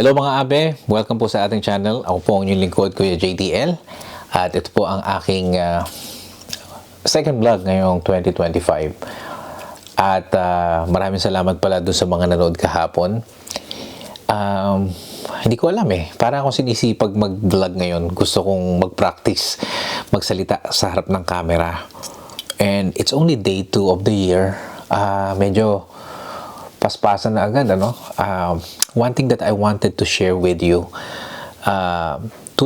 Hello mga abe, welcome po sa ating channel. Ako po ang inyong lingkod, Kuya JDL. At ito po ang aking second vlog ngayong 2025. At maraming salamat pala doon sa mga nanood kahapon. Hindi ko alam para akong sinisipag mag-vlog ngayon. Gusto kong mag-practice, magsalita sa harap ng camera. And it's only day 2 of the year. Medyo paspasan na agad, ano? One thing that I wanted to share with you, 2010,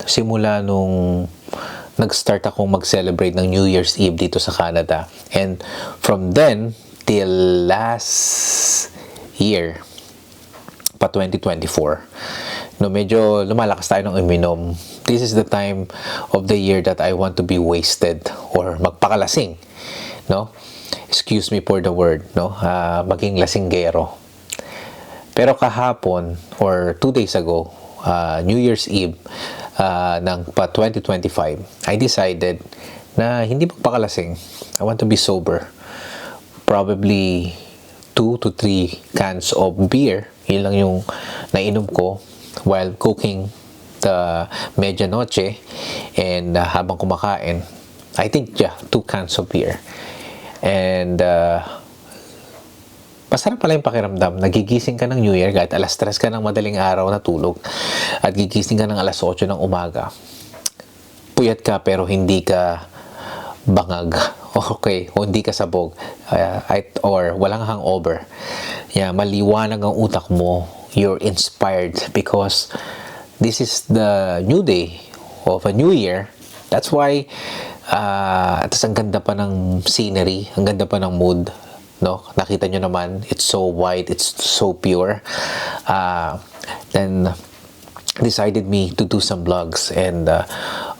simula nung nag-start akong mag-celebrate ng New Year's Eve dito sa Canada. And from then till last year, pa 2024, no, medyo lumalakas tayo ng uminom. This is the time of the year that I want to be wasted or magpakalasing, no? Excuse me for the word, no? Maging lasinggero. Pero kahapon or 2 days ago, New Year's Eve ng pa 2025, I decided na hindi magpakalasing. I want to be sober. Probably 2 to 3 cans of beer. Yun lang yung nainom ko while cooking the medianoche and habang kumakain. I think 2 cans of beer. And masarap pala yung pakiramdam. Nagigising ka ng New Year kahit alas 3 ka ng madaling araw na tulog at gigising ka ng alas 8 ng umaga. Puyat ka pero hindi ka bangag. Okay, o hindi ka sabog or walang hangover. Maliwanag ang utak mo. You're inspired because this is the new day of a new year. That's why tapos ang ganda pa ng scenery, ang ganda pa ng mood, no? Nakita nyo naman, it's so white, it's so pure. Then decided me to do some vlogs and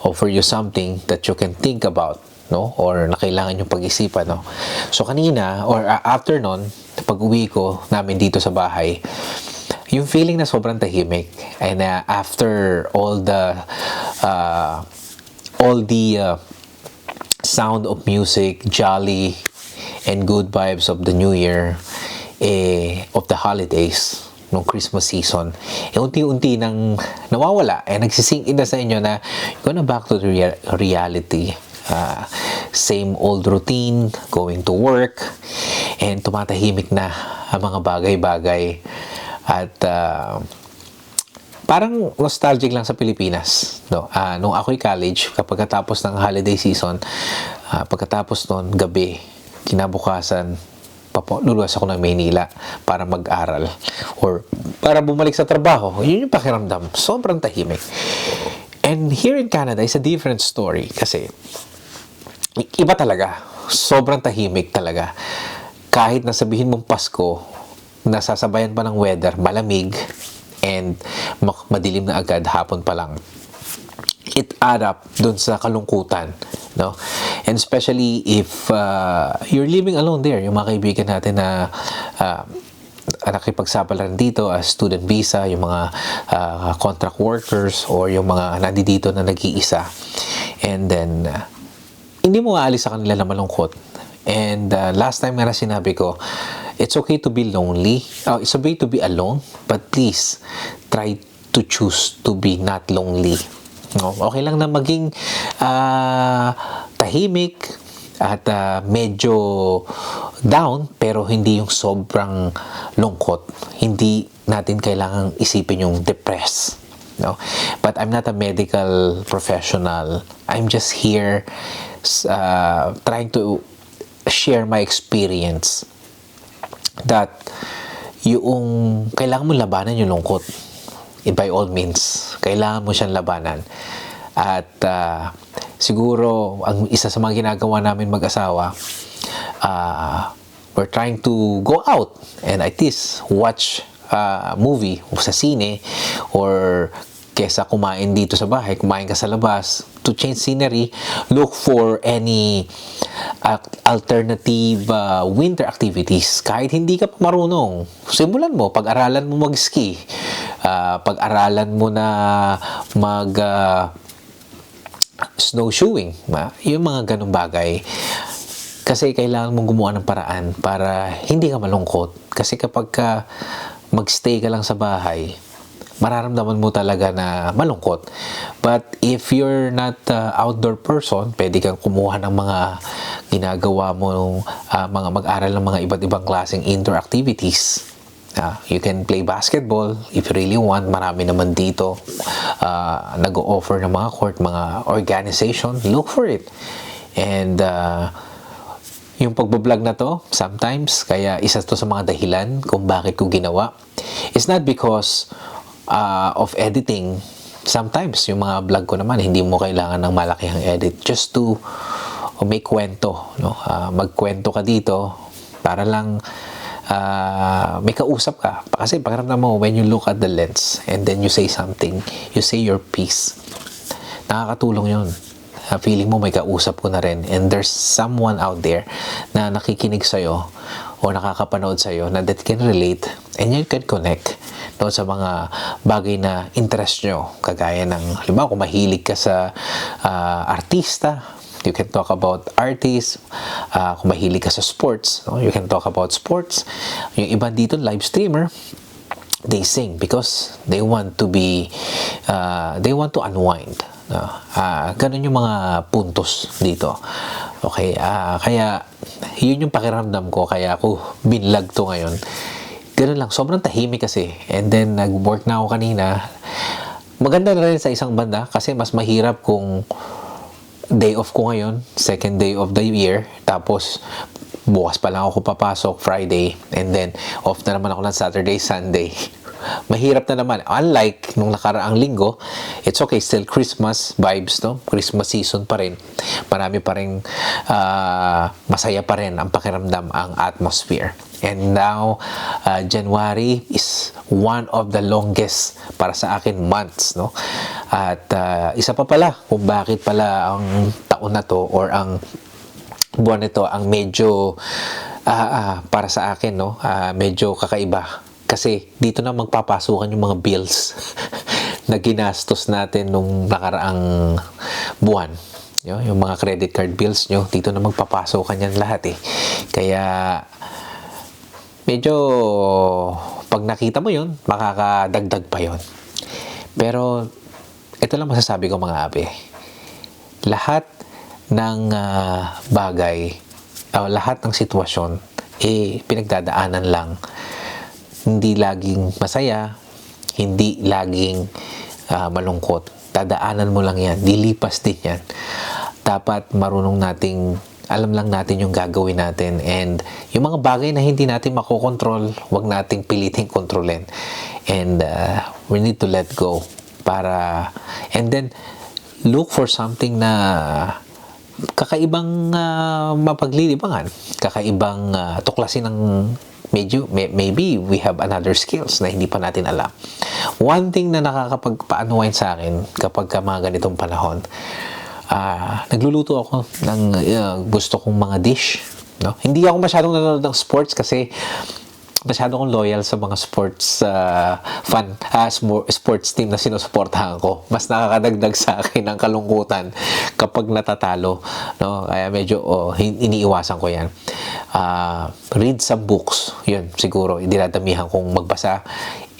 offer you something that you can think about, no? Or na kailangan yung pag-isipan, no? So kanina or after nun, pag-uwi ko namin dito sa bahay, yung feeling na sobrang tahimik, and after all the sound of music, jolly and good vibes of the New Year, of the holidays, nung Christmas season, unti-unti nang nawawala, nagsisink in na sa inyo na you're gonna back to the reality. Same old routine, going to work, and tumatahimik na ang mga bagay-bagay. At parang nostalgic lang sa Pilipinas, no? Nung ako'y college, kapag katapos ng holiday season, pagkatapos nun, gabi, kinabukasan, luluwas ako ng Maynila para mag-aral or para bumalik sa trabaho. Yun yung pakiramdam. Sobrang tahimik. And here in Canada, is a different story kasi iba talaga. Sobrang tahimik talaga. Kahit nasabihin mong Pasko, nasasabayan pa ng weather, malamig, and madilim na agad, hapon pa lang. It add up dun sa kalungkutan, no? And especially if you're living alone there, yung mga kaibigan natin na nakipagsapalaran dito as student visa, yung mga contract workers, or yung mga nandito na nag-iisa. And then, hindi mo aalis sa kanila na malungkot. And last time nga na sinabi ko, it's okay to be lonely. It's okay to be alone, but please try to choose to be not lonely. No? Okay lang na maging tahimik at medyo down, pero hindi yung sobrang lungkot. Hindi natin kailangang isipin yung depressed. No? But I'm not a medical professional. I'm just here trying to share my experience that yung kailangan mo labanan yung lungkot. By all means, kailangan mo siyang labanan. At siguro, ang isa sa mga ginagawa namin mag-asawa, we're trying to go out and at least watch movie sa sine, or kesa kumain dito sa bahay, kumain ka sa labas. To change scenery, look for any alternative winter activities. Kahit hindi ka marunong, simulan mo, pag-aralan mo mag-ski, pag-aralan mo na mag snowshoeing, yung mga ganung bagay. Kasi kailangan mong gumawa ng paraan para hindi ka malungkot. Kasi kapag ka magstay ka lang sa bahay, mararamdaman mo talaga na malungkot. But if you're not outdoor person, pwede kang kumuha ng mga ginagawa mo, mga mag-aral ng mga iba't ibang klaseng indoor activities. You can play basketball if you really want. Marami naman dito nag-o-offer ng mga court, mga organization. Look for it. And yung pagbablog na to, sometimes, kaya isa to sa mga dahilan kung bakit ko ginawa. It's not because of editing. Sometimes, yung mga vlog ko naman, hindi mo kailangan ng malakihang edit. Just to make kwento. No? Magkwento ka dito para lang may kausap ka. Kasi pakiramdam mo, when you look at the lens and then you say something, you say your piece, nakakatulong yun. Feeling mo may kausap ko na rin, and there's someone out there na nakikinig sa'yo o nakakapanood sa'yo na that can relate and you can connect doon sa mga bagay na interest nyo. Kagaya ng, halimbawa, kung mahilig ka sa artista, you can talk about artists. Kung mahilig ka sa sports, no? You can talk about sports. Yung iba dito, live streamer, they sing because they want to be, they want to unwind. Ganun yung mga puntos dito. Okay, kaya yun yung pakiramdam ko, kaya ako binlog to ngayon. Ganun lang, sobrang tahimik kasi. And then nag-work na ako kanina. Maganda na rin sa isang banda kasi mas mahirap kung day off ko ngayon, second day of the year, tapos bukas pa lang ako papasok Friday, and then off na naman ako ng Saturday, Sunday. Mahirap na naman. Unlike nung nakaraang linggo, it's okay, still Christmas vibes, no? Christmas season pa rin. Marami pa rin, masaya pa rin ang pakiramdam, ang atmosphere. And now, January is one of the longest para sa akin months, no? At isa pa pala kung bakit pala ang taon na to or ang buwan nito ang medyo para sa akin, no? Medyo kakaiba. Kasi dito na magpapasukan yung mga bills na ginastos natin nung nakaraang buwan. Yung mga credit card bills nyo, dito na magpapasukan yan lahat eh. Kaya medyo pag nakita mo yun, makakadagdag pa yun. Pero ito lang masasabi ko mga abe. Lahat ng bagay, lahat ng sitwasyon, pinagdadaanan lang. Hindi laging masaya, hindi laging malungkot. Dadaanan mo lang yan, dilipas din yan. Dapat marunong nating, alam lang natin yung gagawin natin, and yung mga bagay na hindi natin makokontrol, wag nating piliting kontrolin. And we need to let go para, and then look for something na kakaibang mapaglilibangan, kakaibang tuklasin ng maybe we have another skills na hindi pa natin alam. One thing na nakakapagpa-unwind sa akin kapag mga ganitong panahon, nagluluto ako ng gusto kong mga dish, no? Hindi ako masyadong nanonood ng sports kasi masyado akong loyal sa mga sports sports team na sinusuportahan ko. Mas nakakadagdag sa akin ng kalungkutan kapag natatalo, no? Kaya medyo iniiwasan ko yan. Read some books, yun siguro dinadamihan kong magbasa,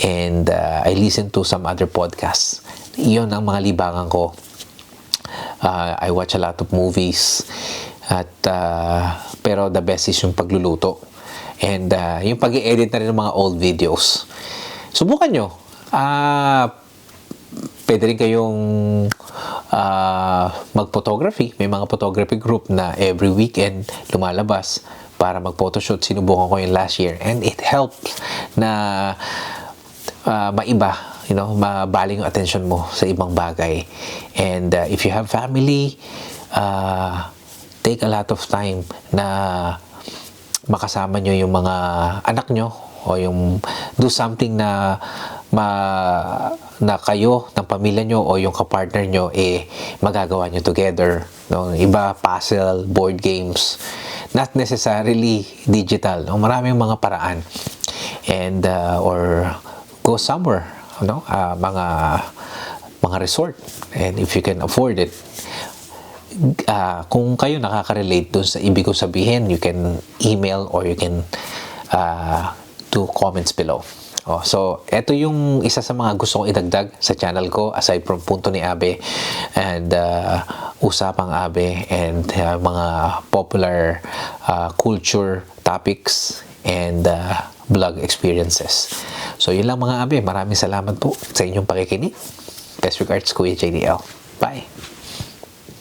and I listen to some other podcasts. Yun ang mga libangan ko. I watch a lot of movies, at pero the best is yung pagluluto. And yung pag-i-edit na rin ng mga old videos. Subukan nyo. Pwede rin kayong mag-photography. May mga photography group na every weekend lumalabas para mag-photoshoot. Sinubukan ko yung last year. And it helps na maiba, mabaling yung attention mo sa ibang bagay. And if you have family, take a lot of time na makasama nyo yung mga anak nyo, o yung do something na kayo ng pamilya nyo o yung kapartner nyo magagawa nyo together, no? Iba puzzle, board games, not necessarily digital, no? Maraming mga paraan, and or go somewhere, mga resort, and if you can afford it. Kung kayo nakaka-relate dun sa ibig ko sabihin, you can email or you can do comments below. Oh, so, eto yung isa sa mga gusto kong idagdag sa channel ko aside from Punto ni Abe and Usapang Abe and mga popular culture topics and vlog experiences. So, yun lang mga Abe. Maraming salamat po sa inyong pakikinig. Best regards, Kuya JDL. Bye!